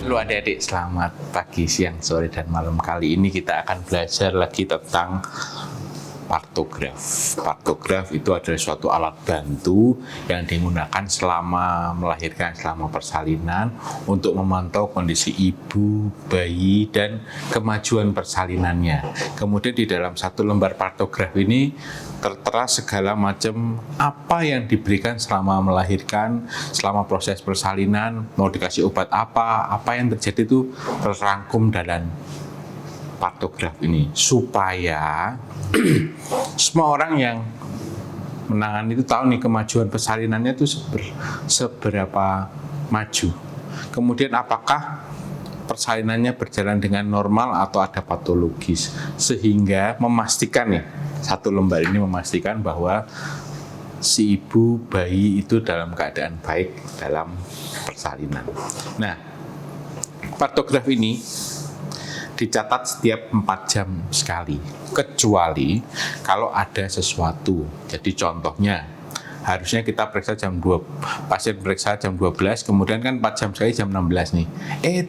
Halo adik-adik, selamat pagi, siang, sore, dan malam. Kali ini kita akan belajar lagi tentang partograf. Partograf itu adalah suatu alat bantu yang digunakan selama melahirkan, selama persalinan untuk memantau kondisi ibu, bayi, dan kemajuan persalinannya. Kemudian di dalam satu lembar partograf ini tertera segala macam apa yang diberikan selama melahirkan, selama proses persalinan, mau dikasih obat apa yang terjadi itu terangkum dalam partograf ini supaya semua orang yang menangani itu tahu nih kemajuan persalinannya itu seberapa maju. Kemudian apakah persalinannya berjalan dengan normal atau ada patologis, sehingga memastikan nih, satu lembar ini memastikan bahwa si ibu bayi itu dalam keadaan baik dalam persalinan. Nah, partograf ini dicatat setiap 4 jam sekali, kecuali kalau ada sesuatu. Jadi contohnya, harusnya kita periksa jam 2, pasien periksa jam 12, kemudian kan 4 jam sekali jam 16 nih.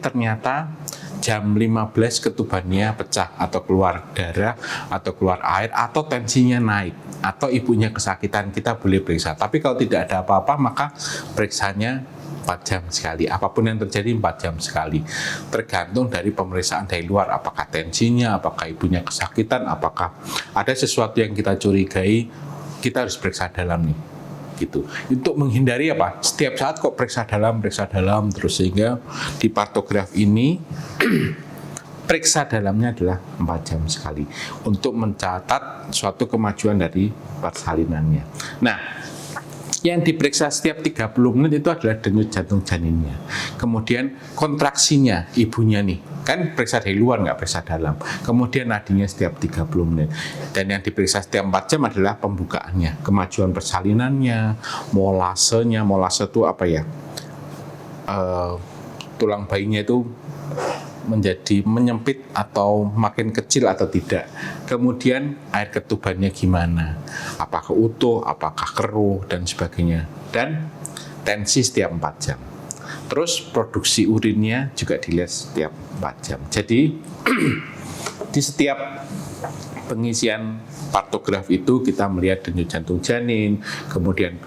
Ternyata jam 15 ketubannya pecah atau keluar darah atau keluar air atau tensinya naik atau ibunya kesakitan, kita boleh periksa. Tapi kalau tidak ada apa-apa maka periksanya 4 jam sekali. Apapun yang terjadi 4 jam sekali. Tergantung dari pemeriksaan dari luar, apakah tensinya, apakah ibunya kesakitan, apakah ada sesuatu yang kita curigai, kita harus periksa dalam nih. Gitu. Untuk menghindari apa? Setiap saat kok periksa dalam terus, sehingga di partograf ini periksa dalamnya adalah 4 jam sekali untuk mencatat suatu kemajuan dari persalinannya. Nah, yang diperiksa setiap 30 menit itu adalah denyut jantung janinnya. Kemudian kontraksinya ibunya nih, kan periksa dari luar nggak periksa dalam. Kemudian nadinya setiap 30 menit. Dan yang diperiksa setiap 4 jam adalah pembukaannya, kemajuan persalinannya, molasenya. Molase itu apa ya? Tulang bayinya itu menjadi menyempit atau makin kecil atau tidak. Kemudian air ketubannya gimana? Apakah utuh, apakah keruh, dan sebagainya. Dan tensi setiap 4 jam. Terus produksi urinnya juga dilihat setiap 4 jam. Jadi di setiap pengisian partograf itu kita melihat denyut jantung janin, kemudian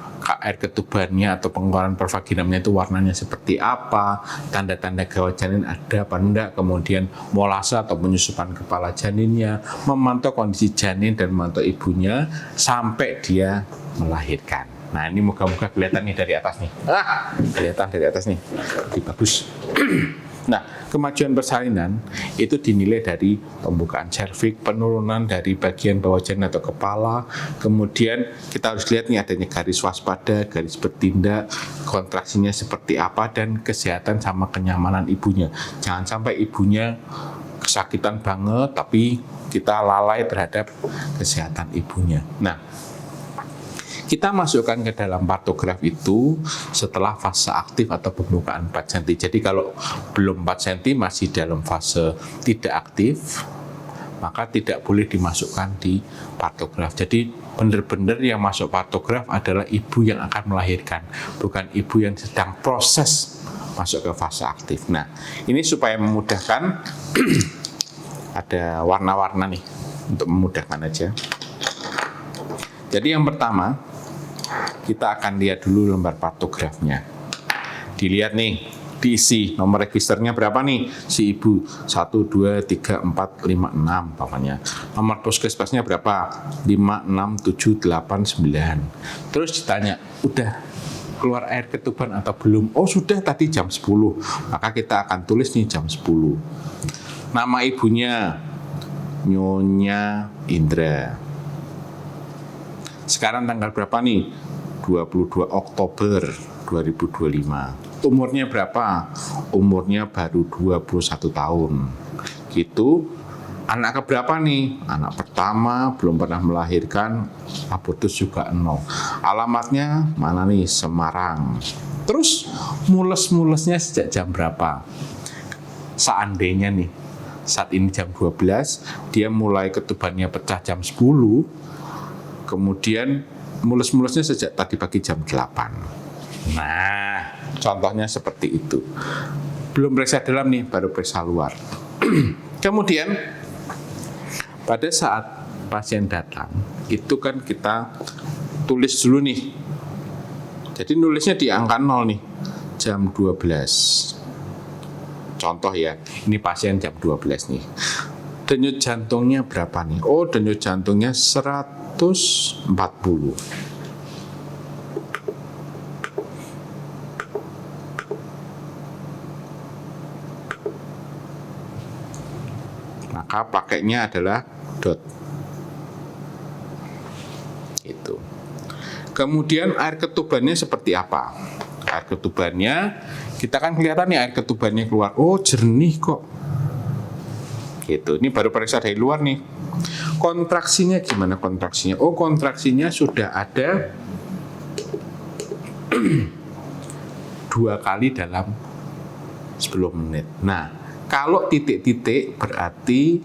air ketubannya atau pengeluaran pervaginamnya itu warnanya seperti apa, tanda-tanda gawat janin ada apa enggak, kemudian molase atau penyusupan kepala janinnya, memantau kondisi janin dan memantau ibunya sampai dia melahirkan. Nah, ini moga-moga kelihatan nih dari atas nih. Kelihatan dari atas nih. Lebih bagus. Nah, kemajuan persalinan itu dinilai dari pembukaan serviks, penurunan dari bagian bawah janin atau kepala, kemudian kita harus lihat nih adanya garis waspada, garis bertindak, kontraksinya seperti apa, dan kesehatan sama kenyamanan ibunya. Jangan sampai ibunya kesakitan banget, tapi kita lalai terhadap kesehatan ibunya. Nah, kita masukkan ke dalam partograf itu setelah fase aktif atau pembukaan 4 cm. Jadi kalau belum 4 cm masih dalam fase tidak aktif, maka tidak boleh dimasukkan di partograf. Jadi benar-benar yang masuk partograf adalah ibu yang akan melahirkan, bukan ibu yang sedang proses masuk ke fase aktif. Nah, ini supaya memudahkan, ada warna-warna nih untuk memudahkan aja. Jadi yang pertama, kita akan lihat dulu lembar partografnya. Dilihat nih, diisi nomor registernya berapa nih si ibu, 1, 2, 3, 4, 5, 6 pokoknya. Nomor puskesmasnya berapa, 5, 6, 7, 8, 9. Terus ditanya, udah keluar air ketuban atau belum? Oh sudah, tadi jam 10. Maka kita akan tulis nih jam 10. Nama ibunya Nyonya Indra. Sekarang tanggal berapa nih? 22 Oktober 2025. Umurnya berapa? Umurnya baru 21 tahun. Gitu. Anak keberapa nih? Anak pertama, belum pernah melahirkan, abortus juga 0. Alamatnya mana nih? Semarang. Terus mules-mulesnya sejak jam berapa? Seandainya nih, saat ini jam 12, dia mulai ketubannya pecah jam 10, kemudian mulus-mulusnya sejak tadi pagi jam 8. Nah, contohnya seperti itu. belum periksa dalam nih, baru periksa luar. Kemudian pada saat pasien datang, itu kan kita tulis dulu nih. Jadi nulisnya di angka 0 nih, jam 12. Contoh ya, ini pasien jam 12 nih. Denyut jantungnya berapa nih? Oh, denyut jantungnya 140. Maka pakainya adalah dot. Itu. Kemudian air ketubannya seperti apa? Air ketubannya, kita kan kelihatan nih air ketubannya keluar. Oh, jernih kok. Gitu. Ini baru periksa dari luar nih. Kontraksinya gimana kontraksinya? Oh, kontraksinya sudah ada 2 kali dalam 10 menit. Nah, kalau titik-titik berarti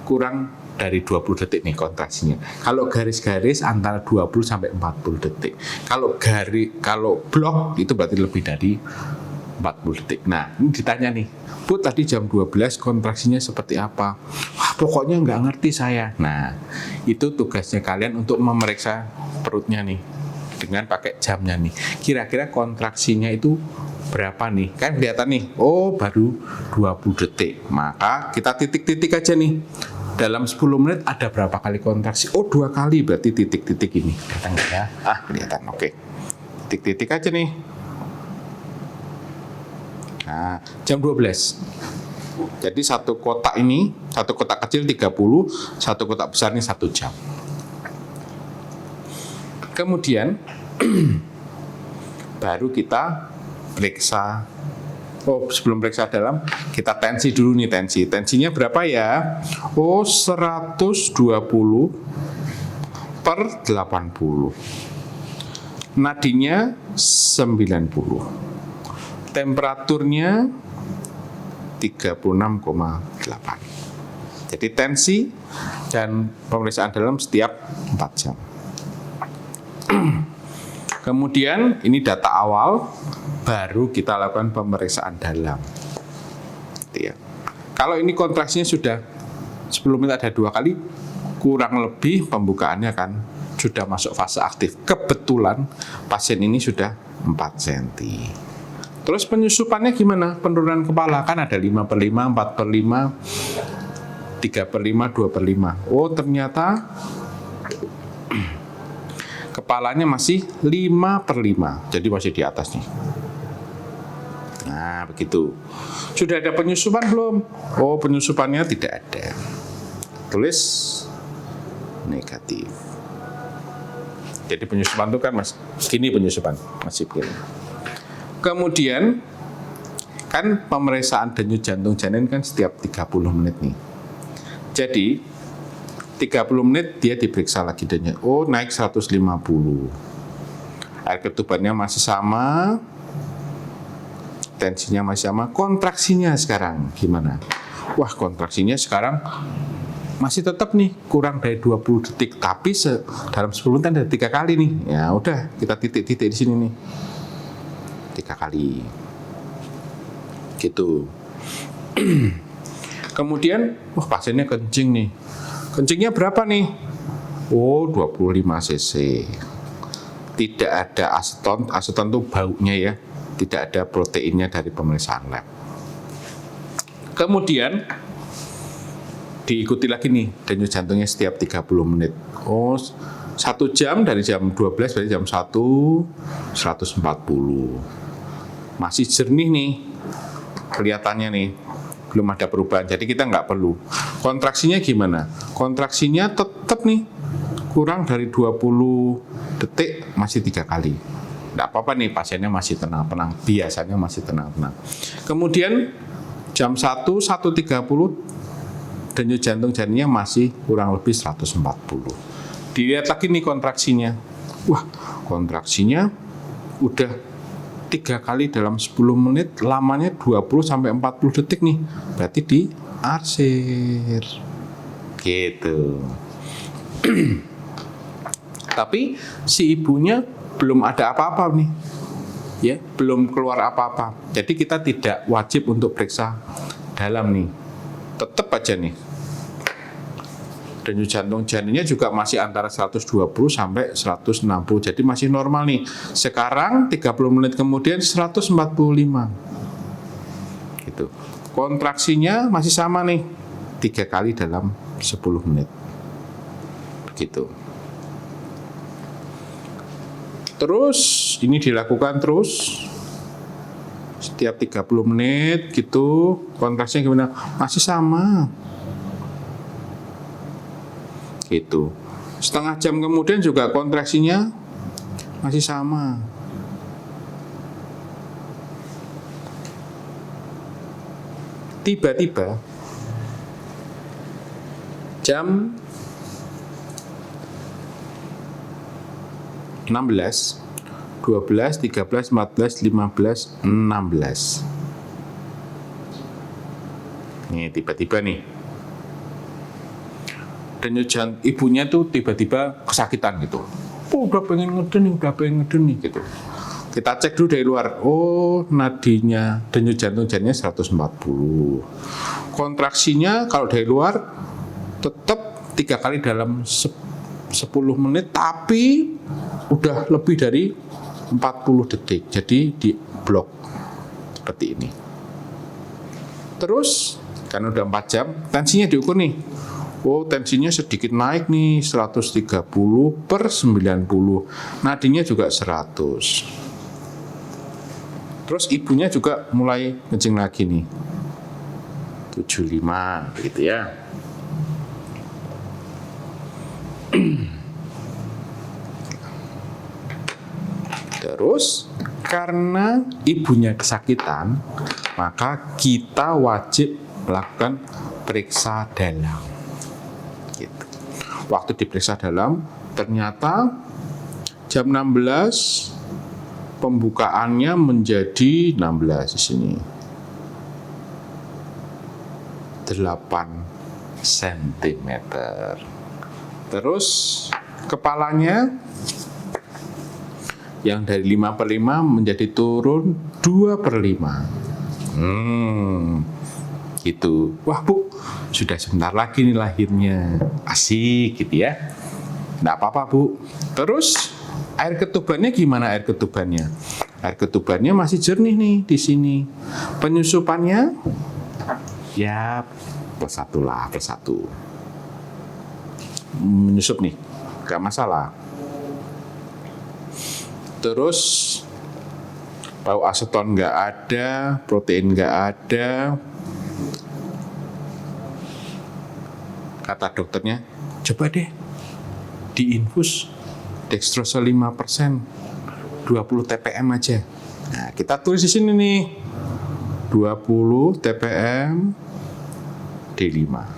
kurang dari 20 detik nih kontraksinya. Kalau garis-garis antara 20 sampai 40 detik. Kalau blok itu berarti lebih dari 40 detik. Nah, ini ditanya nih, Bu, tadi jam 12 kontraksinya seperti apa? Wah, pokoknya nggak ngerti saya. Nah, itu tugasnya kalian untuk memeriksa perutnya nih dengan pakai jamnya nih. Kira-kira kontraksinya itu berapa nih? Kan kelihatan nih, oh baru 20 detik. Maka kita titik-titik aja nih. Dalam 10 menit ada berapa kali kontraksi? Oh, 2 kali, berarti titik-titik ini. Kelihatan nggak ya? Ah, kelihatan, oke. Titik-titik aja nih. Nah, jam 12. Jadi satu kotak ini, satu kotak kecil 30, satu kotak besar ini 1 jam. Kemudian baru kita periksa. Oh, sebelum periksa dalam, kita tensi dulu nih tensi. Tensinya berapa ya? Oh, 120 per 80. Nadinya 90. Temperaturnya 36,8. Jadi tensi dan pemeriksaan dalam setiap 4 jam. Kemudian ini data awal, baru kita lakukan pemeriksaan dalam. Gitu ya. Kalau ini kontraksinya sudah 10 menit ada 2 kali, kurang lebih pembukaannya kan sudah masuk fase aktif. Kebetulan pasien ini sudah 4 cm. Terus penyusupannya gimana? Penurunan kepala kan ada 5/5, 4/5, 3/5, 2/5. Oh, ternyata kepalanya masih 5/5. Jadi masih di atas nih. Nah, begitu. Sudah ada penyusupan belum? Oh, penyusupannya tidak ada. Tulis negatif. Jadi penyusupan itu kan gini penyusupan, masih begini. Kemudian kan pemeriksaan denyut jantung janin kan setiap 30 menit nih. Jadi 30 menit dia diperiksa lagi denyut. Oh, naik 150. Air ketubannya masih sama. Tensinya masih sama. Kontraksinya sekarang gimana? Wah, kontraksinya sekarang masih tetap nih kurang dari 20 detik, tapi dalam 10 menit ada 3 kali nih. Ya udah, kita titik-titik di sini nih. 3 kali. Gitu. Kemudian, wah pasiennya kencing nih. Kencingnya berapa nih? Oh, 25 cc. Tidak ada aseton. Aseton itu baunya ya. Tidak ada proteinnya dari pemeriksaan lab. Kemudian diikuti lagi nih denyut jantungnya setiap 30 menit. Oh, 1 jam dari jam 12 berarti jam 1 140. Masih jernih nih kelihatannya nih, belum ada perubahan, jadi kita nggak perlu. Kontraksinya gimana? Kontraksinya tetap nih kurang dari 20 detik, masih 3 kali. Nggak apa-apa nih, pasiennya masih tenang-tenang, biasanya masih tenang-tenang. Kemudian jam 1:30 denyut jantung janinnya masih kurang lebih 140. Dilihat lagi nih kontraksinya. Wah, kontraksinya udah 3 kali dalam 10 menit, lamanya 20-40 detik nih. Berarti di arsir. Gitu. Tapi si ibunya belum ada apa-apa nih. ya, belum keluar apa-apa. Jadi kita tidak wajib untuk periksa dalam nih. Tetap aja nih. Denyut jantung janinnya juga masih antara 120 sampai 160. Jadi masih normal nih. Sekarang 30 menit kemudian 145. Gitu. Kontraksinya masih sama nih. 3 kali dalam 10 menit. Begitu. Terus ini dilakukan terus setiap 30 menit gitu. Kontraksinya gimana? Masih sama. Gitu. Setengah jam kemudian juga kontraksinya masih sama. Tiba-tiba jam 16, 12, 13, 14, 15, 16. Nih tiba-tiba nih. Denyut jantung ibunya tuh tiba-tiba kesakitan gitu. Oh, udah pengen ngeden nih gitu. Kita cek dulu dari luar. Oh, nadinya denyut jantung janinnya 140. Kontraksinya kalau dari luar tetap 3 kali dalam 10 menit, tapi udah lebih dari 40 detik. Jadi di blok seperti ini. Terus karena udah 4 jam, tensinya diukur nih. Oh, tensinya sedikit naik nih, 130/90. Nadinya juga 100. Terus ibunya juga mulai ngejeng lagi nih. 75 begitu ya. Terus karena ibunya kesakitan, maka kita wajib melakukan periksa dalam. Gitu. Waktu diperiksa dalam, ternyata jam 16 pembukaannya menjadi 16 di sini. 8 cm. Terus kepalanya yang dari 5/5 menjadi turun 2/5. Gitu. Wah Bu, sudah sebentar lagi nih lahirnya. Asik gitu ya. Nggak apa-apa Bu. Terus air ketubannya gimana air ketubannya? Air ketubannya masih jernih nih di sini. Penyusupannya ya persatu lah, persatu. Menyusup nih, gak masalah. Terus bau aseton gak ada, protein gak ada. Kata dokternya, coba deh diinfus dextrose 5%, 20 TPM aja. Nah, kita tulis di sini nih, 20 TPM D5.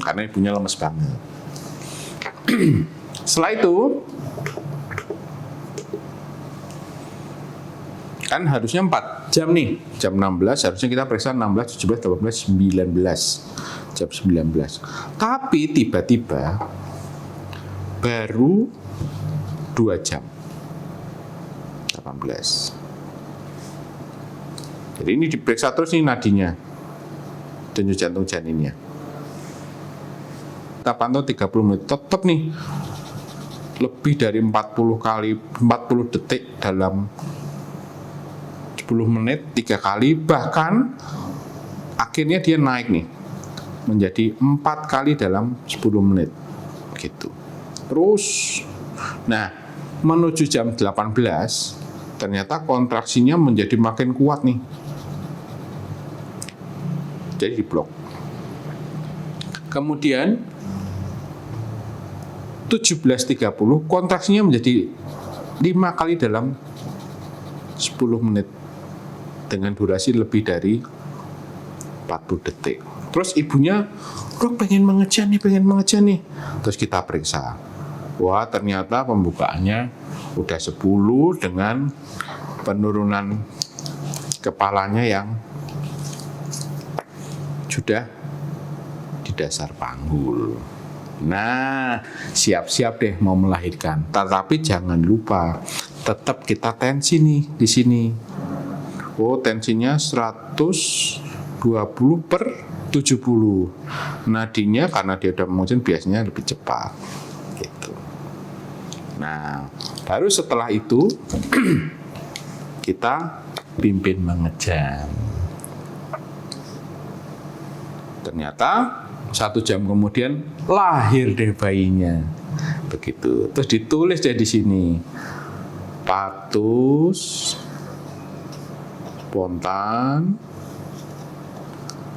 Karena ibunya lemes banget. Setelah itu, kan harusnya 4 jam nih. Jam 16 harusnya kita periksa 16, 17, 18, 19. Jam 19. Tapi tiba-tiba baru 2 jam. 18. Jadi ini diperiksa terus nih nadinya. Denyut jantung janinnya. Kita pantau 30 menit. Tetap nih lebih dari 40 detik dalam 10 menit 3 kali, bahkan akhirnya dia naik nih menjadi 4 kali dalam 10 menit gitu. Terus nah menuju jam 18 ternyata kontraksinya menjadi makin kuat nih, jadi diblok. Kemudian 17.30 kontraksinya menjadi 5 kali dalam 10 menit dengan durasi lebih dari 40 detik. Terus ibunya, Dok pengen mengejan nih. Terus kita periksa. Wah, ternyata pembukaannya udah 10 dengan penurunan kepalanya yang sudah di dasar panggul. Nah, siap-siap deh mau melahirkan. Tetapi jangan lupa, tetap kita tensi nih di sini. Oh, tensinya 120 per 70. Nadinya karena dia udah mengucin biasanya lebih cepat. Gitu. Nah, baru setelah itu kita pimpin mengejam. Ternyata 1 jam kemudian lahir deh bayinya. Begitu. Terus ditulis deh di sini. Patus spontan,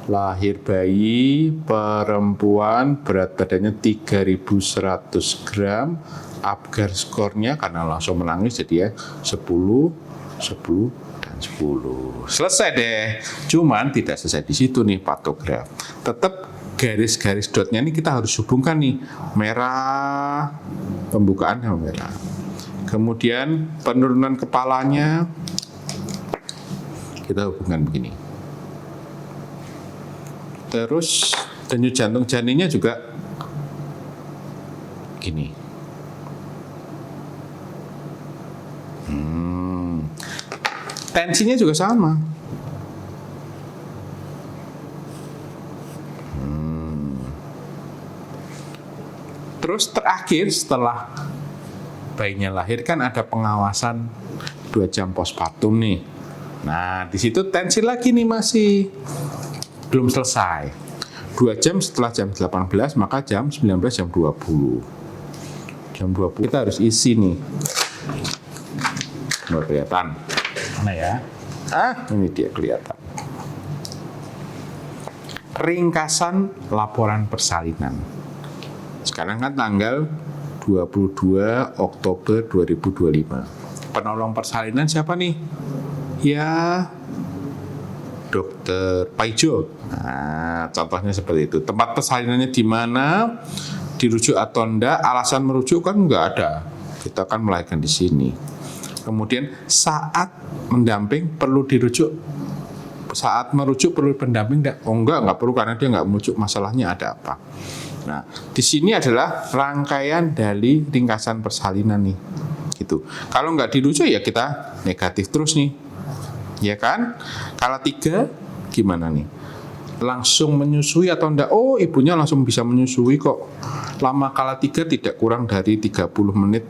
lahir bayi perempuan, berat badannya 3.100 gram, Apgar skornya karena langsung menangis jadi ya 10, 10, dan 10. Selesai deh. Cuman tidak selesai di situ nih patograf. Tetap garis-garis dotnya ini kita harus hubungkan nih. Merah, pembukaan sama merah. Kemudian penurunan kepalanya kita hubungkan begini. Terus denyut jantung janinnya juga gini. Tensinya juga sama. Terus terakhir setelah bayinya lahir kan ada pengawasan 2 jam postpartum nih. Nah, di situ tensi lagi nih masih belum selesai. 2 jam setelah jam 18, maka jam 19, jam 20. Jam 20 kita harus isi nih. Nggak kelihatan. Mana ya? Ini dia kelihatan. Ringkasan laporan persalinan. Sekarang kan tanggal 22 Oktober 2025. Penolong persalinan siapa nih? Ya, Dokter Paijo. Nah, contohnya seperti itu. Tempat persalinannya di mana, dirujuk atau enggak, alasan merujuk kan enggak ada. Kita kan melahirkan di sini. Kemudian saat mendamping perlu dirujuk. Saat merujuk perlu pendamping enggak? Oh enggak perlu karena dia enggak merujuk, masalahnya ada apa. Nah, di sini adalah rangkaian dari ringkasan persalinan nih. Gitu. Kalau enggak dirujuk ya kita negatif terus nih. Ya kan? Kalau 3 gimana nih? Langsung menyusui atau enggak? Oh, ibunya langsung bisa menyusui kok. Lama kala 3 tidak kurang dari 30 menit.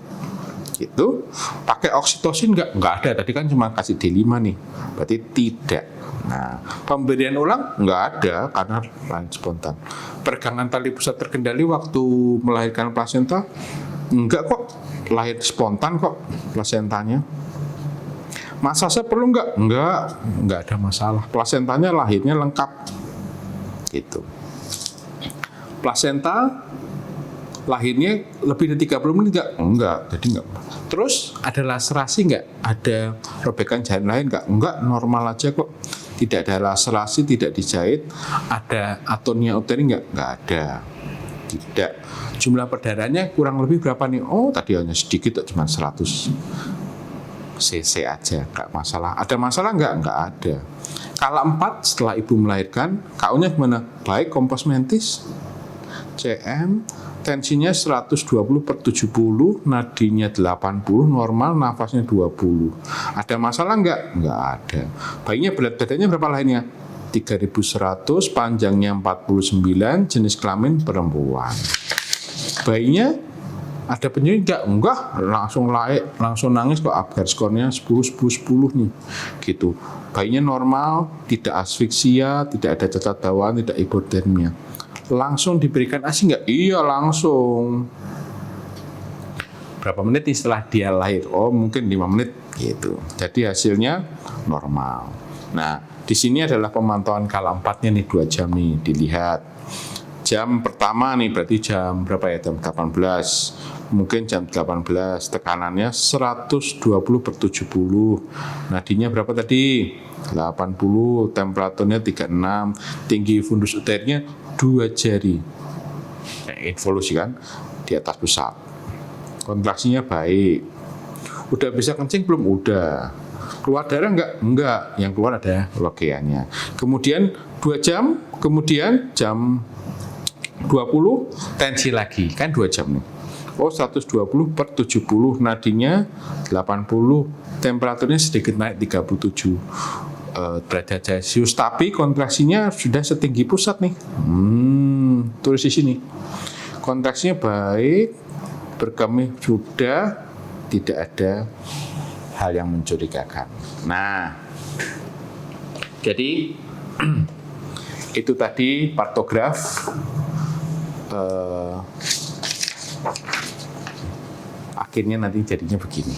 Gitu. Pakai oksitosin enggak ada. Tadi kan cuma kasih D5 nih. Berarti tidak. Nah, pemberian ulang enggak ada karena lahir spontan. Peregangan tali pusat terkendali waktu melahirkan plasenta enggak kok. Lahir spontan kok plasentanya. Masasnya perlu enggak? Enggak ada masalah. Plasentanya lahirnya lengkap. Gitu. Plasenta lahirnya lebih dari 30 menit enggak? Jadi enggak. Terus ada laserasi enggak? Ada robekan janin lain enggak? Enggak, normal aja kok. Tidak ada laserasi, tidak dijahit. Ada atonia uteri enggak? Enggak ada. Tidak. Jumlah perdarahannya kurang lebih berapa nih? Oh, tadi hanya sedikit, cuma 100 cc aja, enggak masalah. Ada masalah enggak? Enggak ada. Kala 4 setelah ibu melahirkan, KU-nya gimana? Baik, kompos mentis, CM, tensinya 120 per 70, nadinya 80, normal, nafasnya 20. Ada masalah enggak? Enggak ada. Bayinya berat badannya berapa lahirnya? 3.100, panjangnya 49, jenis kelamin perempuan. Bayinya ada penyakit enggak? Langsung lahir, langsung nangis kok, Apgar skornya 10, 10, 10 nih. Gitu. Bayinya normal, tidak asfiksia, tidak ada cacat bawaan, tidak hipotermia. Langsung diberikan ASI enggak? Iya, langsung. Berapa menit setelah dia lahir? Oh, mungkin 5 menit gitu. Jadi hasilnya normal. Nah, di sini adalah pemantauan kala 4-nya nih 2 jam nih dilihat. Jam pertama nih berarti jam berapa ya? Jam 18. Mungkin jam 18, tekanannya 120 per 70. Nadinya berapa tadi? 80, temperaturnya 36, tinggi fundus uternya 2 jari. Involusi kan di atas pusat. Kontraksinya baik. Udah bisa kencing belum? Udah. Keluar darah enggak? Enggak. Yang keluar ada logianya. Kemudian 2 jam, kemudian jam 20 tensi lagi, kan 2 jam nih. Oh, 120 per 70, nadinya 80, temperaturnya sedikit naik 37 derajat Celcius, tapi kontraksinya sudah setinggi pusat nih. Tulis di sini. Kontraksinya baik, berkemih sudah, tidak ada hal yang mencurigakan. Nah, jadi itu tadi partograf. Akhirnya nanti jadinya begini.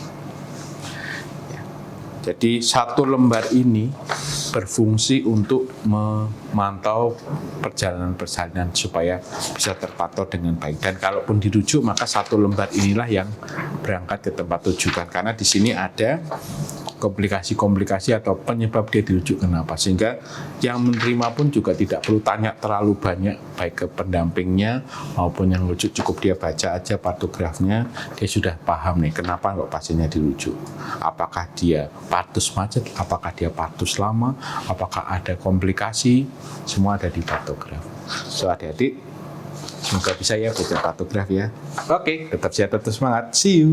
Jadi satu lembar ini berfungsi untuk memantau perjalanan supaya bisa terpantau dengan baik. Dan kalaupun dirujuk, maka satu lembar inilah yang berangkat ke tempat tujuan. Karena di sini ada komplikasi-komplikasi atau penyebab dia dirujuk kenapa. Sehingga yang menerima pun juga tidak perlu tanya terlalu banyak, baik ke pendampingnya maupun yang rujuk, cukup dia baca aja partografnya, dia sudah paham nih kenapa kok pasiennya dirujuk. Apakah dia partus macet, apakah dia partus lama, apakah ada komplikasi, semua ada di partograf. So adik-adik, semoga bisa ya baca partograf ya. Oke, tetap sehat, tetap semangat. See you.